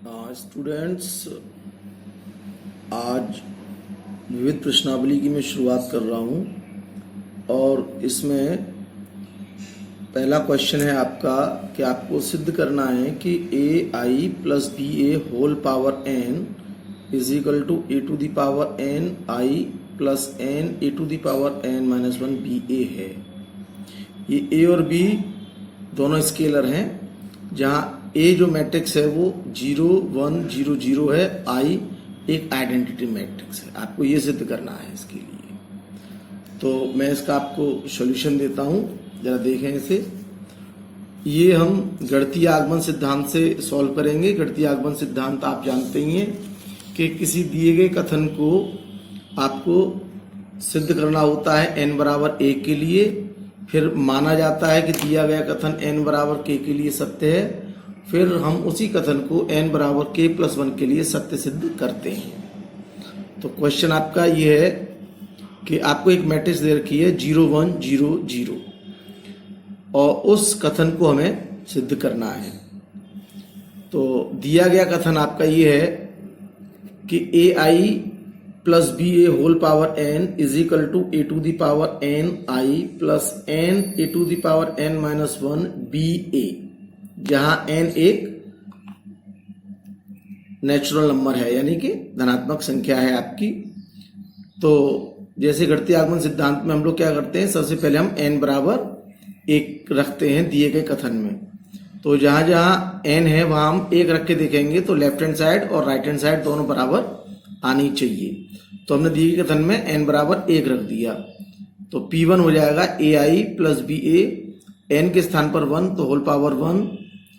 Students, आज विविध प्रश्नावली की मैं शुरुआत कर रहा हूँ और इसमें पहला क्वेश्चन है आपका कि आपको सिद्ध करना है कि A I plus B A whole power n is equal to A to the power n I plus n A to the power n minus one B A है। ये ए और बी दोनों स्केलर हैं, जहाँ ए जो मैट्रिक्स है वो 0 1 0 0 है, आई एक आइडेंटिटी मैट्रिक्स है। आपको ये सिद्ध करना है इसके लिए। तो मैं इसका आपको सॉल्यूशन देता हूँ, जरा देखें इसे। ये हम गणितीय आगमन सिद्धांत से सॉल्व करेंगे। गणितीय आगमन सिद्धांत आप जानते ही हैं कि किसी दिए गए कथन को आपको सिद्ध करना होता है n बराबर a के लिए, फिर माना जाता है कि दिया गया कथन n बराबर k के लिए सत्य है, फिर हम उसी कथन को n बराबर k प्लस 1 के लिए सत्य सिद्ध करते हैं। तो क्वेश्चन आपका ये है कि आपको एक मैट्रिक्स दे रखी है 0 1 0 0 और उस कथन को हमें सिद्ध करना है। तो दिया गया कथन आपका ये है कि A I plus B A whole power n is equal to A to the power n I plus n A to the power n minus one B A, जहां n एक नेचुरल नंबर है, यानी कि धनात्मक संख्या है आपकी। तो जैसे गणितीय आगमन सिद्धांत में हम लोग क्या करते हैं, सबसे पहले हम n बराबर 1 रखते हैं दिए गए कथन में। तो जहां जहां n है वहां हम 1 रख के देखेंगे तो लेफ्ट हैंड साइड और राइट हैंड साइड दोनों बराबर आनी चाहिए। तो हमने दिए गए कथन में n बराबर 1 रख दिया, तो P1 हो जाएगा ए I plus B A, n के स्थान पर 1 तो होल पावर 1।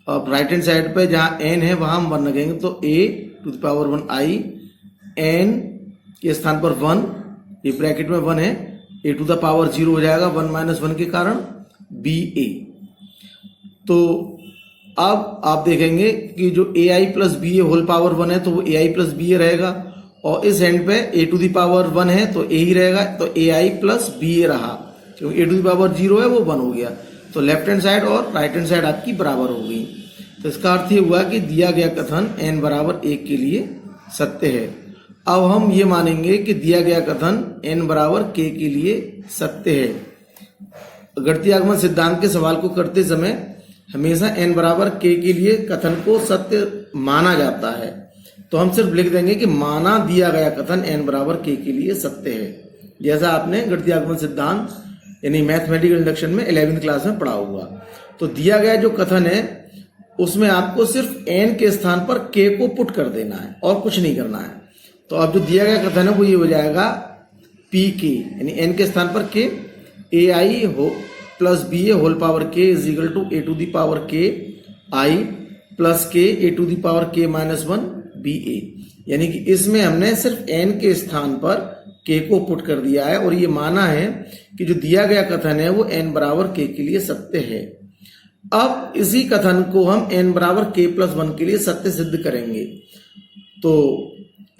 अब राइट हैंड साइड पे जहां n है वहां हम 1 रखेंगे तो a to the power 1 i, n के स्थान पर 1, ये ब्रैकेट में 1 है, a टू द पावर 0 हो जाएगा 1 माइनस 1 के कारण बी ए। तो अब आप देखेंगे कि जो ए I plus B A whole power 1 है तो वो ए आई प्लस बी ए रहेगा, और इस एंड पे a टू द पावर 1 है तो a ही रहेगा, तो ए आई प्लस बी ए रहा, क्योंकि a टू द पावर 0 है वो 1 हो गया। तो लेफ्ट हैंड साइड और राइट हैंड साइड आपकी बराबर हो गई। तो इसका अर्थ ये हुआ कि दिया गया कथन n बराबर 1 के लिए सत्य है। अब हम ये मानेंगे कि दिया गया कथन n बराबर k के लिए सत्य है। गणितीय आगमन सिद्धांत के सवाल को करते समय हमेशा n बराबर k के लिए कथन को सत्य माना जाता है। तो हम सिर्फ लिख देंगे कि माना दिया गया कथन n बराबर k के लिए सत्य है, जैसा आपने गणितीय आगमन सिद्धांत यानी मैथमेटिकल इंडक्शन में 11वीं क्लास में पढ़ा हुआ। तो दिया गया जो कथन है उसमें आपको सिर्फ n के स्थान पर k को पुट कर देना है और कुछ नहीं करना है। तो अब जो दिया गया कथन है वो ये हो जाएगा पी के, यानी n के स्थान पर k, ए आई हो plus B A whole power k is equal to A to the power k I plus k A to the power k minus 1 B A, यानी कि इसमें हमने सिर्फ n के स्थान पर k को पुट कर दिया है और ये माना है कि जो दिया गया कथन है वो n बराबर k के लिए सत्य है। अब इसी कथन को हम n बराबर k प्लस 1 के लिए सत्य सिद्ध करेंगे। तो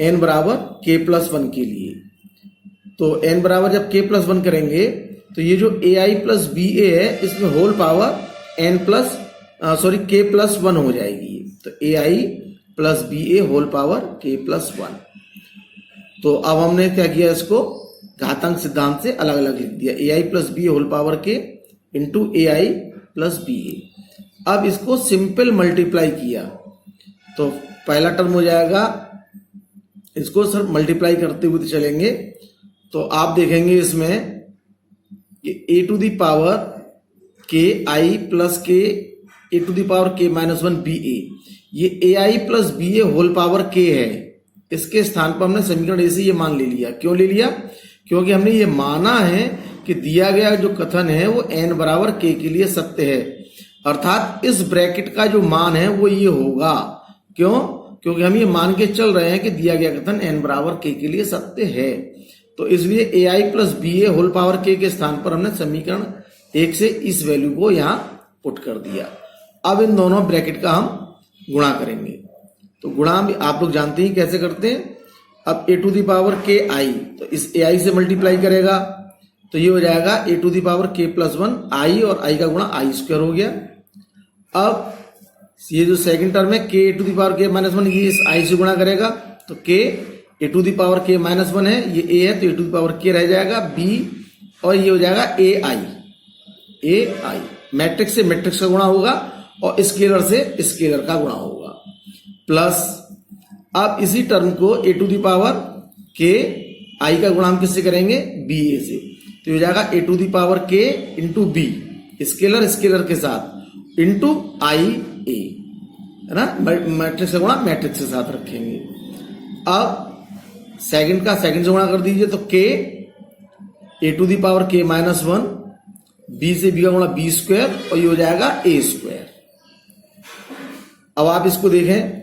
n बराबर k प्लस 1 के लिए, तो n बराबर जब k प्लस 1 करेंगे तो ये जो ए आई प्लस बी ए है इसमें होल पावर k प्लस 1 हो जाएगी। तो ए I plus B A whole power k plus 1। तो अब हमने क्या किया, इसको घातांक सिद्धांत से अलग अलग लिख दिया, A I plus B whole power k into A I plus B A. अब इसको सिंपल मल्टीप्लाई किया तो पहला टर्म हो जाएगा, इसको सर मल्टीप्लाई करते हुए चलेंगे तो आप देखेंगे इसमें A to the power k I plus k A to the power k minus 1 B A, ये A I plus B A whole power k है, इसके स्थान पर हमने समीकरण ऐसे ये मान ले लिया। क्यों ले लिया? क्योंकि हमने ये माना है कि दिया गया जो कथन है वो n बराबर k के लिए सत्य है, अर्थात इस ब्रैकेट का जो मान है वो ये होगा। क्यों? क्योंकि हम ये मान के चल रहे हैं कि दिया गया कथन n बराबर k के लिए सत्य है। तो इसलिए ए I plus B A whole power k के स्थान पर हमने समीकरण 1 से इस वैल्यू को यहाँ पुट कर दिया। अब इन दोनों ब्रैकेट का हम गुणा करेंगे। तो गुणा भी आप लोग जानते हैं कैसे करते हैं। अब A to the power k आई, तो इस ए आई से मल्टीप्लाई करेगा तो ये हो जाएगा A to the power k plus 1 I, और आई का गुणा आई स्क्वायर हो गया। अब ये जो सेकंड टर्म है k A to the power k minus one, ये इस i से गुणा करेगा तो k A to the power k minus one है, ये a है तो ए टू द पावर k रह जाएगा b, और ये हो जाएगा ai। मैट्रिक्स से मैट्रिक्स का गुणा होगा और स्केलर से स्केलर का गुणा होगा, प्लस अब इसी टर्म को A to the power k i का गुणा हम किससे करेंगे, ba से, तो हो जाएगा A to the power k into B, scalar scalar के साथ इंटू आई ए, है ना, मैट्रिक्स का गुणा मैट्रिक्स के साथ रखेंगे। अब सेकंड का सेकंड से गुणा कर दीजिए तो k A to the power k minus one, b से बी का गुणा बी स्क्वायर, और ये हो जाएगा ए स्क्वायर। अब आप इसको देखें,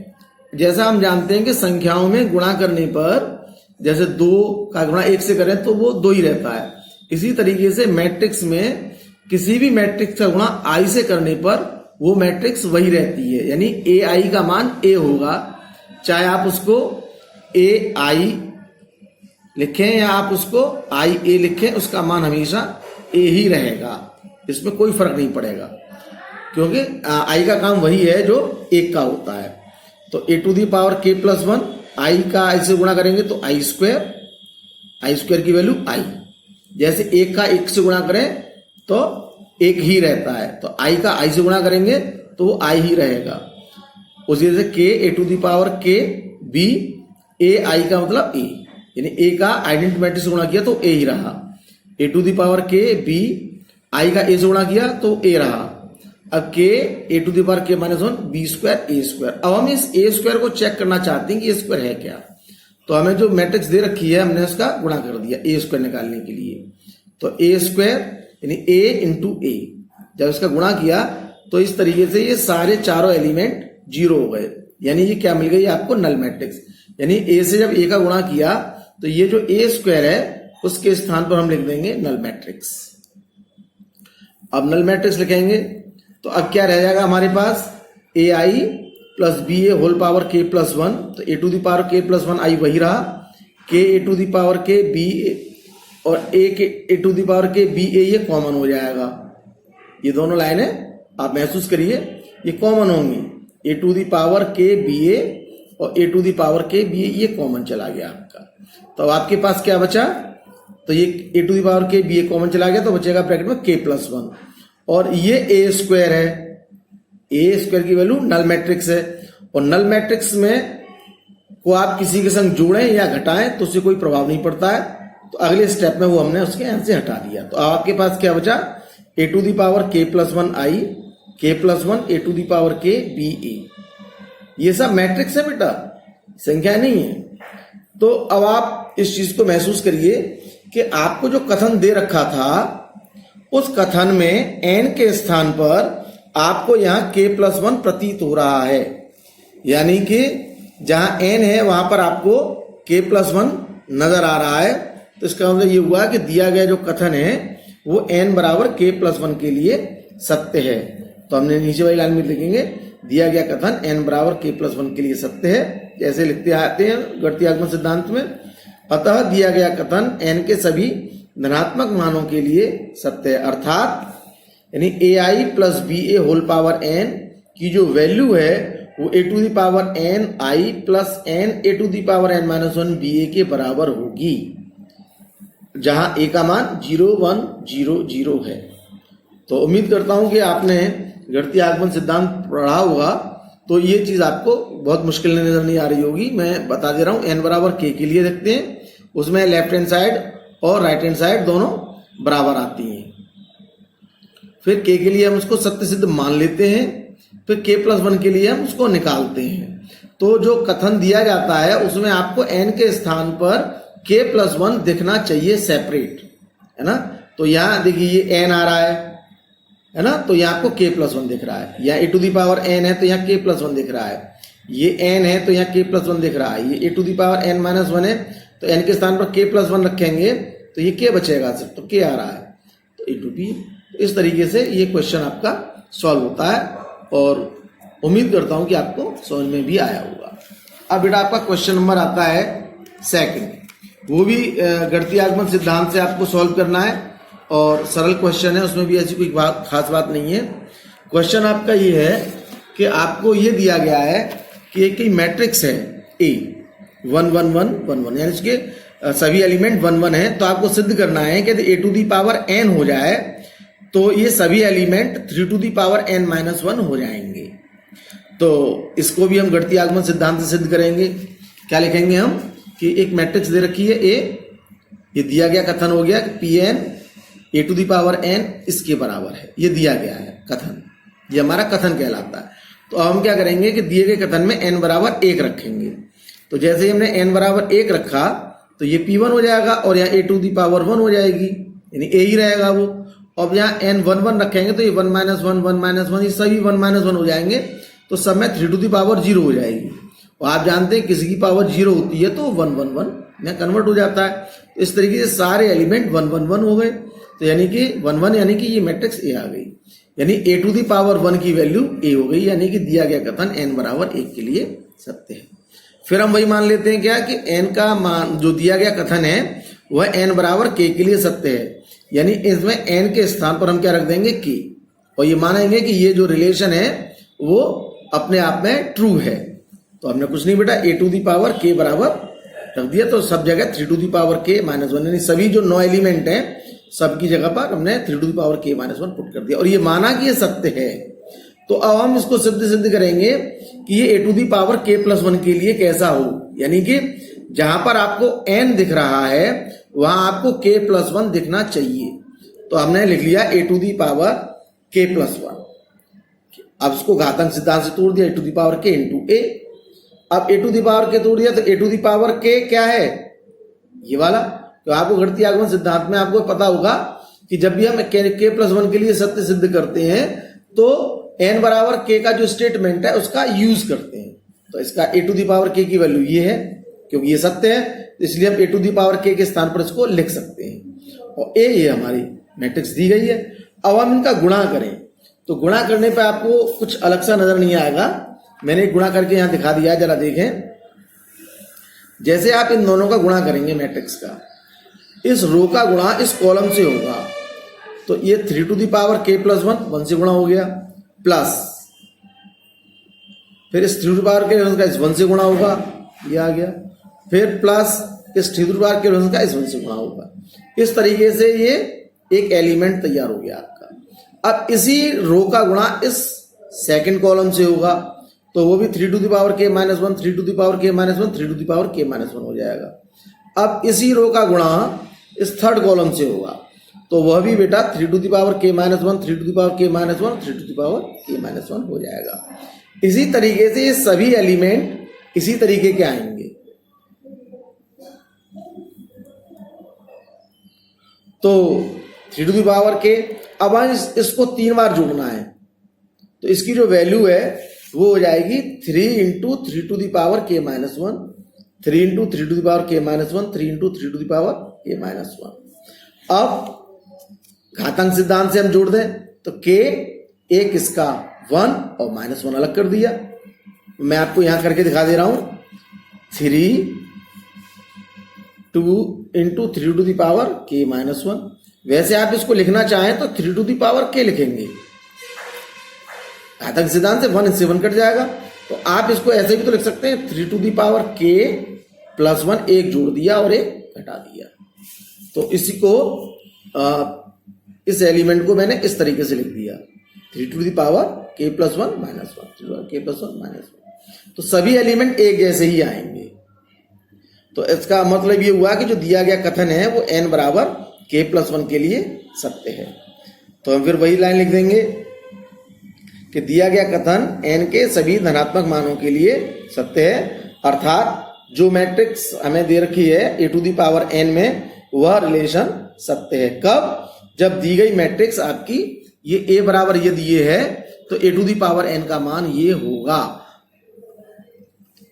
जैसा हम जानते हैं कि संख्याओं में गुणा करने पर जैसे 2 का गुणा 1 से करें तो वो 2 ही रहता है, इसी तरीके से मैट्रिक्स में किसी भी मैट्रिक्स का गुणा i से करने पर वो मैट्रिक्स वही रहती है, यानी ai का मान a होगा, चाहे आप उसको ai लिखें या आप उसको ia लिखें, उसका मान हमेशा a ही रहेगा, इसमें कोई फर्क नहीं पड़ेगा, क्योंकि i का काम वही है जो 1 का होता है। तो ए to the power k plus one, I का आई से गुणा करेंगे तो आई स्क्वायर की वैल्यू i, जैसे 1 का 1 से गुणा करें तो 1 ही रहता है, तो i का i से गुणा करेंगे तो वो i ही रहेगा। उसी तरह से k A to the power k b, a i का मतलब a, यानी a का आइडेंटिटी मैट्रिक्स से गुणा किया तो a ही रहा, A to the power k b, i का a से गुणा किया तो a रहा। अब k A to the power k minus one, b square a square. अब हम इस a स्क्वायर को चेक करना चाहते हैं कि ये स्क्वायर है क्या, तो हमें जो मैट्रिक्स दे रखी है हमने उसका गुणा कर दिया a स्क्वायर निकालने के लिए, तो a स्क्वायर यानी a इंटू ए, जब इसका गुणा किया तो इस तरीके से ये सारे चारों एलिमेंट 0 हो गए, यानी ये क्या मिल गई आपको, नल मैट्रिक्स। यानी a से जब a का गुणा किया तो ये जो a स्क्वायर है उसके स्थान पर हम लिख देंगे नल मैट्रिक्स। अब नल मैट्रिक्स लिखेंगे तो अब क्या रह जाएगा हमारे पास, ai plus B A whole power k plus one, तो ए to the power k plus one I वही रहा, k A to the power k B और A to the power k B A, ये कॉमन हो जाएगा। ये दोनों लाइनें आप महसूस करिए, ये कॉमन होंगी, A to the power k B A और A to the power k B A, ये कॉमन चला गया आपका। तो अब आपके पास क्या बचा, तो ये A to the power k B A common चला गया, तो बचेगा ब्रैकेट में k प्लस वन, और ये ए स्क्वायर है, ए स्क्वायर की वैल्यू नल मैट्रिक्स है, और नल मैट्रिक्स में को आप किसी के संग जोड़ें या घटाएं तो उससे कोई प्रभाव नहीं पड़ता है, तो अगले स्टेप में वो हमने उसके यहां से हटा दिया। तो आपके पास क्या बचा, A to the power k plus one I, k plus one A to the power k B A, ये सब मैट्रिक्स है बेटा, संख्या नहीं है। तो अब आप इस चीज को महसूस करिए कि आपको जो कथन दे रखा था उस कथन में n के स्थान पर आपको यहाँ k प्लस वन प्रतीत हो रहा है, यानी कि जहां n है वहां पर आपको k प्लस वन नजर आ रहा है। तो इसका मतलब ये हुआ कि दिया गया जो कथन है वो n बराबर k प्लस वन के लिए सत्य है। तो हमने नीचे वाली लाइन में लिखेंगे, दिया गया कथन n बराबर k प्लस वन के लिए सत्य है, जैसे लिखते आते हैं गणितीय आगमन सिद्धांत में। अतः दिया गया कथन n के सभी धनात्मक मानों के लिए सत्य है, अर्थात यानी A I plus B A whole power n की जो वैल्यू है वो A to the power n I plus n A to the power n minus one B A के बराबर होगी, जहां a का मान 0 1 0 0 है। तो उम्मीद करता हूं कि आपने गणितीय आगमन सिद्धांत पढ़ा होगा, तो ये चीज आपको बहुत मुश्किल नजर नहीं आ रही होगी। मैं बता दे रहा हूं, n बराबर k के लिए देखते हैं, उसमें लेफ्ट हैंड साइड और राइट हैंड साइड दोनों बराबर आती हैं। फिर k के लिए हम उसको सत्य सिद्ध मान लेते हैं, फिर k प्लस वन के लिए हम उसको निकालते हैं। तो जो कथन दिया जाता है उसमें आपको n के स्थान पर k प्लस वन दिखना चाहिए सेपरेट, है ना। तो यहाँ देखिए ये n आ रहा है ना, तो यहाँ आपको k प्लस वन दिख रहा है, यहाँ ए टू दी पावर n है तो यहाँ k प्लस वन दिख रहा है, ये n है तो यहाँ k प्लस वन दिख रहा है, ये A to the power n minus one है तो n के स्थान पर k प्लस वन रखेंगे तो ये k बचेगा सिर्फ, तो k आ रहा है, तो ए टू पी। इस तरीके से ये क्वेश्चन आपका सॉल्व होता है, और उम्मीद करता हूं कि आपको समझ में भी आया होगा। अब बेटा आपका क्वेश्चन नंबर आता है सेकंड, वो भी गणितीय आगमन सिद्धांत से आपको सॉल्व करना है, और सरल क्वेश्चन है, उसमें भी ऐसी कोई खास बात नहीं है। क्वेश्चन आपका ये है कि आपको ये दिया गया है कि एक मैट्रिक्स है ए 1 1 1 1 1, यानी इसके सभी एलिमेंट 1 1 है। तो आपको सिद्ध करना है कि a to the power n हो जाए तो ये सभी element 3 to the power n minus 1 हो जाएंगे। तो इसको भी हम गणितीय आगमन सिद्धांत से सिद्ध करेंगे। क्या लिखेंगे हम कि एक मैट्रिक्स दे रखी है ए, ये दिया गया कथन हो गया p n A to the power n इसके बराबर है, ये दिया गया है कथन, ये हमारा कथन कहलाता है। तो अब हम क्या करेंगे कि दिए गए कथन में n बराबर 1 रखेंगे। तो जैसे ही हमने n बराबर 1 रखा तो ये p1 हो जाएगा और यहाँ ए टू दी पावर 1 हो जाएगी, यानी a ही रहेगा वो। अब यहाँ n 1 1 रखेंगे तो ये 1 माइनस 1 1 माइनस 1 ये सभी 1 माइनस 1 हो जाएंगे, तो सब में 3 टू दी पावर 0 हो जाएगी। और आप जानते हैं किसी की पावर 0 होती है तो 1 1 1 में कन्वर्ट हो जाता है। तो इस तरीके से सारे एलिमेंट 1 1 1 हो गए। तो यानी कि 1 1 यानी कि ये मैट्रिक्स ए आ गई, यानी ए टू दी पावर 1 की वैल्यू ए हो गई, यानी कि दिया गया कथन n बराबर 1 के लिए सत्य है। फिर हम वही मान लेते हैं क्या कि n का मान जो दिया गया कथन है वह n बराबर k के लिए सत्य है, यानी इसमें n के स्थान पर हम क्या रख देंगे k, और ये मानेंगे कि ये जो रिलेशन है वो अपने आप में ट्रू है। तो हमने कुछ नहीं बेटा A to the power k बराबर रख दिया, तो सब जगह 3 to the power k minus 1, यानी सभी जो 9 एलिमेंट हैं सबकी जगह पर हमने 3 to the power k minus 1 put कर दिया और ये माना कि ये सत्य है। तो अब हम इसको सिद्ध करेंगे कि ये A to the power k plus 1 के लिए कैसा हो, यानी कि जहां पर आपको n दिख रहा है वहां आपको k प्लस 1 दिखना चाहिए। तो हमने लिख लिया A to the power k plus 1। अब इसको घातांक सिद्धांत से तोड़ दिया, A to the power k into A. अब A to the power k तोड़ दिया तो ए टू दी पावर k क्या है, ये वाला। तो आपको गणितीय आगमन सिद्धांत में आपको पता होगा कि जब भी हम k प्लस 1 के लिए सत्य सिद्ध करते हैं तो n बराबर k का जो स्टेटमेंट है उसका यूज करते हैं। तो इसका ए टू दी पावर k की वैल्यू ये है, क्योंकि ये सत्य है तो इसलिए हम ए टू दी पावर k के स्थान पर इसको लिख सकते हैं। और ए ये हमारी मैट्रिक्स दी गई है। अब हम इनका गुणा करें तो गुणा करने पर आपको कुछ अलग सा नजर नहीं आएगा। मैंने गुणा करके यहां दिखा दिया, जरा देखें। जैसे आप इन दोनों का गुणा करेंगे मैट्रिक्स का, इस रो का गुणा इस कॉलम से होगा, तो ये 3 to the power k plus 1 से गुणा हो गया, प्लस फिर इस 3 टू दी पावर k का इस 1 से गुणा होगा, ये आ गया, फिर प्लस इस 3 टू दी पावर k का इस 1 से गुणा होगा। इस तरीके से ये एक एलिमेंट तैयार हो गया आपका। अब इसी रो का गुणा इस सेकंड कॉलम से होगा, तो वो भी 3 to the power k minus 1 3 to the power k minus 1 3 to the power k minus 1 हो जाएगा। अब इसी रो का गुणा इस थर्ड कॉलम से होगा, तो वह भी बेटा 3 to the power k minus 1 3 to the power k minus 1 3 to the power k minus 1 हो जाएगा। इसी तरीके से ये सभी एलिमेंट इसी तरीके के आएंगे। तो 3 टू दी पावर k, अब इसको 3 बार जोड़ना है, तो इसकी जो वैल्यू है वो हो जाएगी 3 into 3 to the power k minus 1 3 into 3 to the power k minus 1 3 into 3 to the power k minus 1। अब घातांक सिद्धांत से हम जोड़ दें तो k एक इसका 1 और माइनस 1 अलग कर दिया। मैं आपको यहां करके दिखा दे रहा हूं, 3 2 into 3 to the power k minus 1। वैसे आप इसको लिखना चाहें तो 3 टू दी पावर k लिखेंगे, घातांक सिद्धांत से 1 इससे 1 कट जाएगा। तो आप इसको ऐसे भी तो लिख सकते हैं 3 to the power k plus 1, एक जोड़ दिया और एक घटा दिया। तो इसी को इस एलिमेंट को मैंने इस तरीके से लिख दिया 3 to the power k plus 1 minus 1 k plus 1 minus 1। तो सभी एलिमेंट एक जैसे ही आएंगे। तो इसका मतलब ये हुआ कि जो दिया गया कथन है वो n बराबर k प्लस 1 के लिए सत्य है। तो हम फिर वही लाइन लिख देंगे कि दिया गया कथन n के सभी धनात्मक मानों के लिए सत्य है, अर्थात जो मैट्रिक्स हमें दे रखी है ए टू दी पावर n में वह रिलेशन सत्य है। कब? जब दी गई मैट्रिक्स आपकी ये a बराबर ये दिए है तो ए टू दी पावर n का मान ये होगा,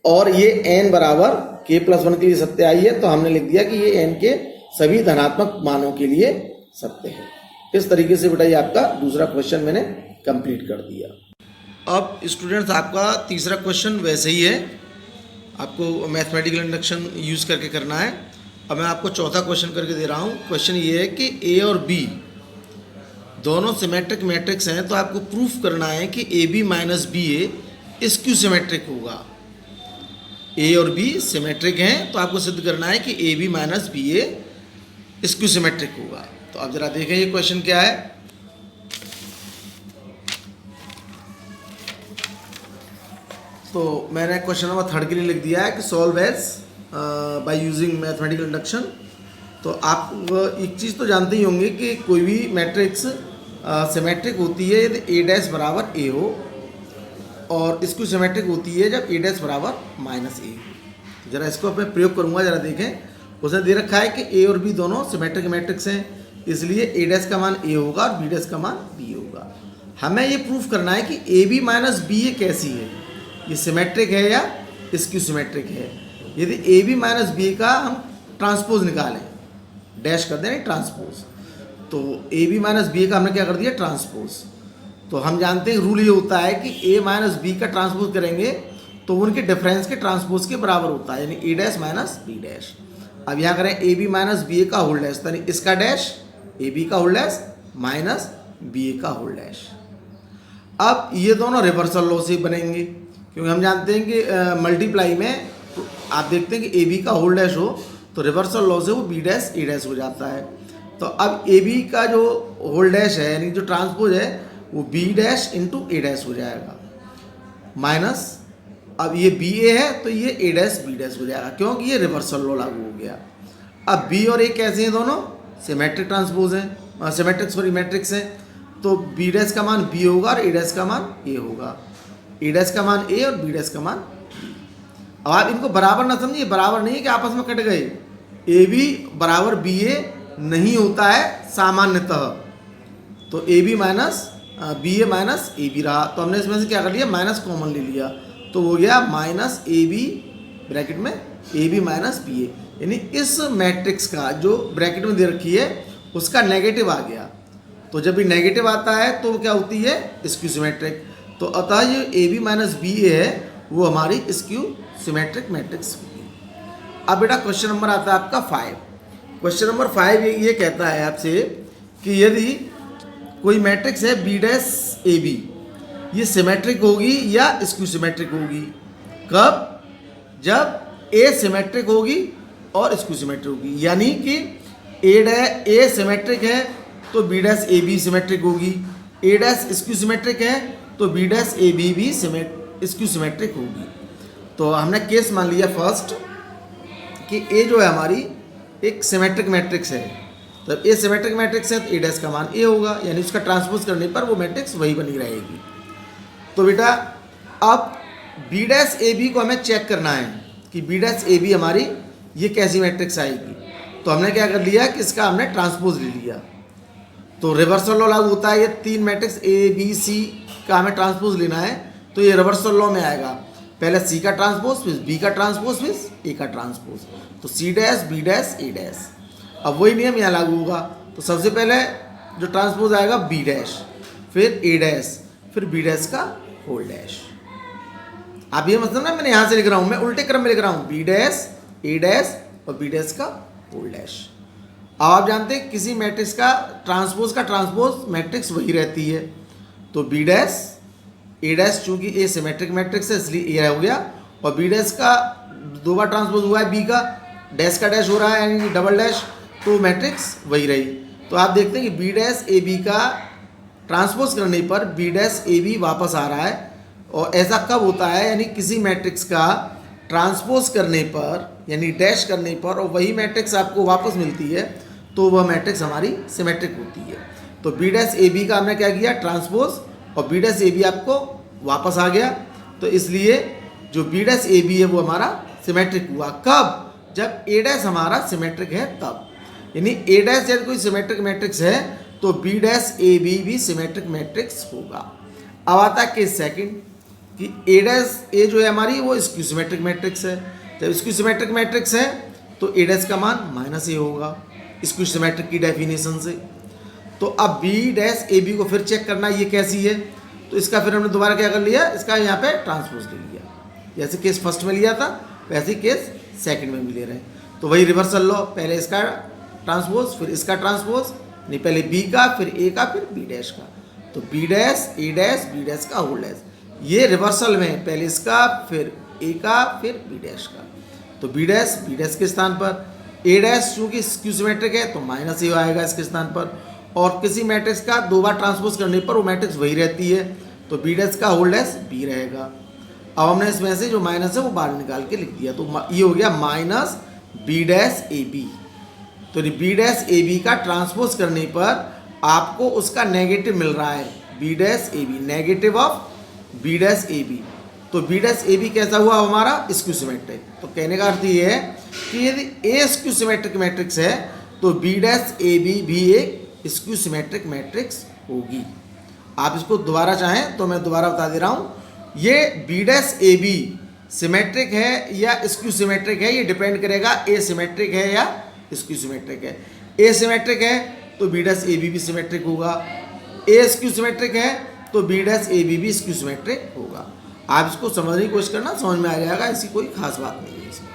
और ये n बराबर k प्लस 1 के लिए सत्य आई है, तो हमने लिख दिया कि ये n के सभी धनात्मक मानों के लिए सत्य है। इस तरीके से बेटा ये आपका दूसरा क्वेश्चन मैंने कंप्लीट कर दिया। अब स्टूडेंट्स आपका तीसरा क्वेश्चन वैसे ही है, आपको मैथमेटिकल इंडक्शन यूज करके करना है। अब मैं आपको चौथा क्वेश्चन करके दे रहा हूँ। क्वेश्चन ये है कि ए और बी दोनों सिमेट्रिक मैट्रिक्स हैं तो आपको प्रूफ करना है कि A B minus B A skew symmetric होगा। ए और बी सिमेट्रिक हैं तो आपको सिद्ध करना है कि A B minus B A skew symmetric होगा। तो अब जरा देखें ये क्वेश्चन क्या है। तो मैंने क्वेश्चन नंबर 3 के लिए लिख दिया है कि solve as by using mathematical induction. तो आप एक चीज़ तो जानते ही होंगे कि कोई भी मैट्रिक्स सिमेट्रिक होती है यदि ए डैश बराबर ए हो, और स्क्यू सिमेट्रिक होती है जब ए डैश बराबर माइनस ए। जरा इसको मैं प्रयोग करूंगा, जरा देखें। उसने दे रखा है कि ए और बी दोनों सिमेट्रिक मैट्रिक्स हैं, इसलिए ए डैश का मान ए होगा और बी डैश का मान बी होगा। हमें ये प्रूफ करना है कि ए बी माइनस बी ए कैसी है, ये सिमेट्रिक है या स्क्यू सिमेट्रिक है। यदि ए बी माइनस बी का हम ट्रांसपोज निकालें, डैश कर दें ट्रांसपोज, तो ए बी माइनस बी का हमने क्या कर दिया ट्रांसपोज। तो हम जानते हैं रूल ये होता है कि ए माइनस बी का ट्रांसपोज करेंगे तो उनके डिफरेंस के ट्रांसपोज के बराबर होता है, यानी ए डैश माइनस बी डैश। अब यहाँ करें ए बी माइनस बी ए का होल डैश, यानी इसका डैश ए बी का होल डैश माइनस बी ए का होल डैश। अब ये दोनों रिवर्सल लॉ से बनेंगे, क्योंकि हम जानते हैं कि मल्टीप्लाई में आप देखते हैं कि ए बी का होल डैश हो तो रिवर्सल लॉ से वो बी डैश ए डैश हो जाता है। तो अब ए बी का जो होल डैश है यानी जो ट्रांसपोज है वो बी डैश इंटू ए डैश हो जाएगा, माइनस अब ये बी ए है तो ये ए डैश बी डैश हो जाएगा, क्योंकि ये रिवर्सल लॉ लागू हो गया। अब बी और ए कैसे हैं, दोनों सिमेट्रिक ट्रांसपोज हैं, सिमेट्रिक सॉरी मैट्रिक्स हैं, तो बी डैश का मान बी होगा और ए डैश का मान ए होगा, ए डैश का मान ए और बी डैश का मान बी। अब आप इनको बराबर ना समझिए, बराबर नहीं है कि आपस में कट गए। ए बी बराबर बी ए नहीं होता है सामान्यतः, तो A B minus B A minus A B रहा, तो हमने इसमें से क्या कर लिया माइनस कॉमन ले लिया, तो हो गया माइनस ए बी ब्रैकेट में ए बी माइनस बी ए, यानी इस मैट्रिक्स का जो ब्रैकेट में दे रखी है उसका नेगेटिव आ गया। तो जब भी नेगेटिव आता है तो क्या होती है स्क्यू सिमेट्रिक। तो अतः ये ए बी माइनस बी ए है वो हमारी स्क्यू सिमेट्रिक मैट्रिक्स होगी। अब बेटा क्वेश्चन नंबर आता है आपका 5। क्वेश्चन नंबर 5 ये कहता है आपसे कि यदि कोई मैट्रिक्स है बी डैश ए बी, ये सिमेट्रिक होगी या स्क्यू सिमेट्रिक होगी। कब? जब ए सिमेट्रिक होगी और स्क्यू सिमेट्रिक होगी, यानी कि ए सिमेट्रिक है तो B dash A B symmetric होगी, ए डैश स्क्यू सिमेट्रिक है तो बी डैश ए बी भी स्क्यू सिमेट्रिक होगी। तो हमने केस मान लिया फर्स्ट कि ए जो है हमारी एक सिमेट्रिक मैट्रिक्स है, तो ए सिमेट्रिक मैट्रिक्स है तो ए डैश का मान ए होगा, यानी उसका ट्रांसपोज करने पर वो मैट्रिक्स वही बनी रहेगी। तो बेटा अब बी डैश ए बी को हमें चेक करना है कि बी डैश ए बी हमारी ये कैसी मैट्रिक्स आएगी। तो हमने क्या कर लिया कि इसका हमने ट्रांसपोज ले लिया, तो रिवर्सल लॉ लागू होता है। ये तीन मैट्रिक्स ए बी सी का हमें ट्रांसपोज लेना है, तो ये रिवर्सल लॉ में आएगा, पहले सी का ट्रांसपोज फिर बी का ट्रांसपोज फिर ए का ट्रांसपोज, तो सी डैश बी डैश ए डैश। अब वही नियम यहाँ लागू होगा, तो सबसे पहले जो ट्रांसपोज आएगा बी डैश फिर ए डैश फिर बी डैश का होल डैश। आप ये मतलब ना मैंने यहाँ से लिख रहा हूँ, मैं उल्टे क्रम में लिख रहा हूँ, बी डैश ए डैश और बी डैश का होल डैश। अब आप जानते हैं किसी मैट्रिक्स का ट्रांसपोज मैट्रिक्स वही रहती है, तो बी डैश ए डैश चूंकि ए सिमेट्रिक मैट्रिक्स है इसलिए ए हो गया, और बी डैश का दो बार ट्रांसपोज हुआ है बी का, डैश का डैश हो रहा है यानी डबल डैश, तो मैट्रिक्स वही रही। तो आप देखते हैं कि बी डैश ए बी का ट्रांसपोज करने पर बी डैश ए बी वापस आ रहा है, और ऐसा कब होता है यानी किसी मैट्रिक्स का ट्रांसपोज करने पर यानी डैश करने पर और वही मैट्रिक्स आपको वापस मिलती है तो वह मैट्रिक्स हमारी सिमेट्रिक होती है। तो बी डैश ए बी का हमने क्या किया ट्रांसपोज, और बी डैश ए बी आपको वापस आ गया, तो इसलिए जो बी डैश ए बी है वो हमारा सिमेट्रिक हुआ। कब? जब ए डैश हमारा सिमेट्रिक है तब, यानी ए डैश यदि कोई सिमेट्रिक मैट्रिक्स है तो बी डैश ए बी भी सिमेट्रिक मैट्रिक्स होगा। अब आता है केस सेकंड कि ए डैश ए जो है हमारी वो स्क्यू सिमेट्रिक मैट्रिक्स है। जब स्क्यू सिमेट्रिक मैट्रिक्स है तो ए डैश का मान माइनस ए होगा स्क्यू सिमेट्रिक की डेफिनेशन से। तो अब बी डैश ए बी को फिर चेक करना ये कैसी है, तो इसका फिर हमने दोबारा क्या कर लिया, इसका यहाँ पे ट्रांसपोज ले लिया, जैसे केस फर्स्ट में लिया था वैसे ही केस सेकंड में भी ले रहे हैं। तो वही रिवर्सल लॉ, पहले इसका ट्रांसपोज फिर इसका ट्रांसपोज नहीं, पहले बी का, फिर ए का, फिर बी डैश का। तो बी डैश, ए डैश, बी डैश का होल डैश। ये रिवर्सल में पहले इसका, फिर ए का, फिर बी डैश का। तो बी डैश के स्थान पर, ए डैश चूंकि स्क्यू सिमेट्रिक है तो माइनस ए आएगा इसके स्थान पर, और किसी मैट्रिक्स का दो बार ट्रांसपोज करने पर वो मैट्रिक्स वही रहती है, तो बी डैश का होल डैश बी रहेगा। अब हमने इसमें से जो माइनस है वो बाहर निकाल के लिख दिया, तो ये हो गया minus B dash A B. तो बी डैश ए बी का ट्रांसपोज करने पर आपको उसका नेगेटिव मिल रहा है, B dash A B, negative of B dash A B. तो बी डैश ए बी कैसा हुआ हमारा, स्क्यू सिमेट्रिक। तो कहने का अर्थ ये है कि यदि ए स्क्यू सिमेट्रिक मैट्रिक्स है तो बी डैश ए बी भी एक स्क्यू सिमेट्रिक मैट्रिक्स होगी। आप इसको दोबारा चाहें तो मैं दोबारा बता दे रहा हूँ, ये B dash A B symmetric है या स्क्यू सिमेट्रिक है, ये डिपेंड करेगा ए सिमेट्रिक है या स्क्यू सिमेट्रिक है। ए सिमेट्रिक है तो बी डैश ए बी भी सिमेट्रिक होगा, ए स्क्यू सिमेट्रिक है तो बी डैश ए बी भी स्क्यू सिमेट्रिक होगा। आप इसको समझने की कोशिश करना, समझ में आ जाएगा, ऐसी कोई खास बात नहीं है इसमें।